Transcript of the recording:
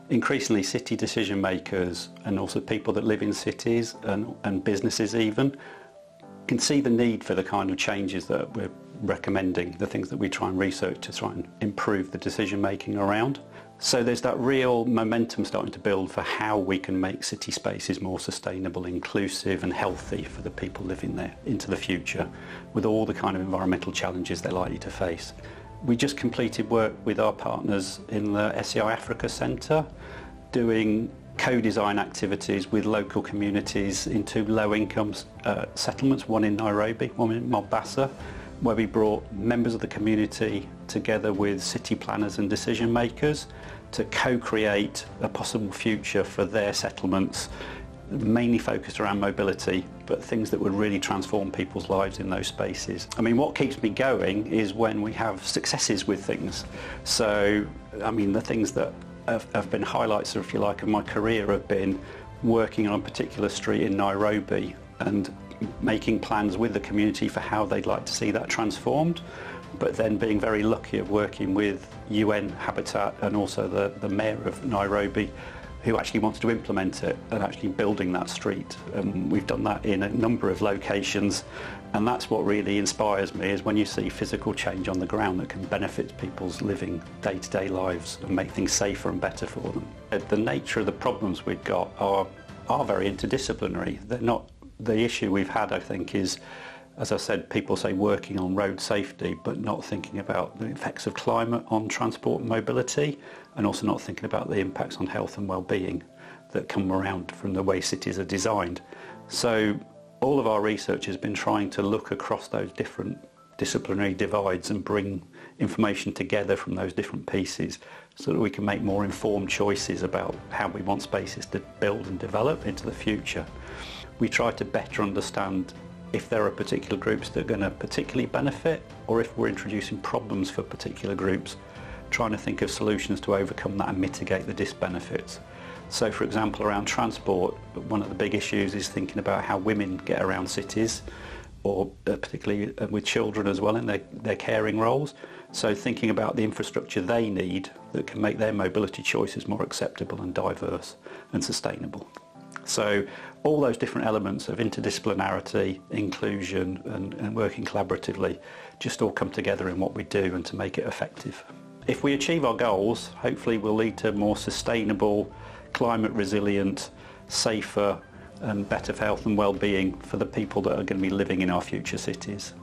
increasingly city decision makers and also people that live in cities and businesses even can see the need for the kind of changes that we're recommending, the things that we try and research to try and improve the decision making around. So there's that real momentum starting to build for how we can make city spaces more sustainable, inclusive and healthy for the people living there into the future, with all the kind of environmental challenges they're likely to face. We just completed work with our partners in the SEI Africa Centre, doing co-design activities with local communities into low-income settlements, one in Nairobi, one in Mombasa, where we brought members of the community together with city planners and decision makers to co-create a possible future for their settlements, mainly focused around mobility, but things that would really transform people's lives in those spaces. I mean, what keeps me going is when we have successes with things. So, I mean, the things that have been highlights, if you like, of my career have been working on a particular street in Nairobi and making plans with the community for how they'd like to see that transformed, but then being very lucky of working with UN Habitat and also the mayor of Nairobi, who actually wants to implement it and actually building that street. We've done that in a number of locations, and that's what really inspires me, is when you see physical change on the ground that can benefit people's living day-to-day lives and make things safer and better for them. The nature of the problems we've got are very interdisciplinary. They're not. The issue we've had, I think, is, as I said, people say working on road safety, but not thinking about the effects of climate on transport and mobility, and also not thinking about the impacts on health and well-being that come around from the way cities are designed. So all of our research has been trying to look across those different disciplinary divides and bring information together from those different pieces so that we can make more informed choices about how we want spaces to build and develop into the future. We try to better understand if there are particular groups that are going to particularly benefit, or if we're introducing problems for particular groups, trying to think of solutions to overcome that and mitigate the disbenefits. So, for example, around transport, one of the big issues is thinking about how women get around cities, or particularly with children as well in their caring roles. So thinking about the infrastructure they need that can make their mobility choices more acceptable and diverse and sustainable. So all those different elements of interdisciplinarity, inclusion and working collaboratively just all come together in what we do and to make it effective. If we achieve our goals, hopefully we'll lead to more sustainable, climate resilient, safer and better for health and well-being for the people that are going to be living in our future cities.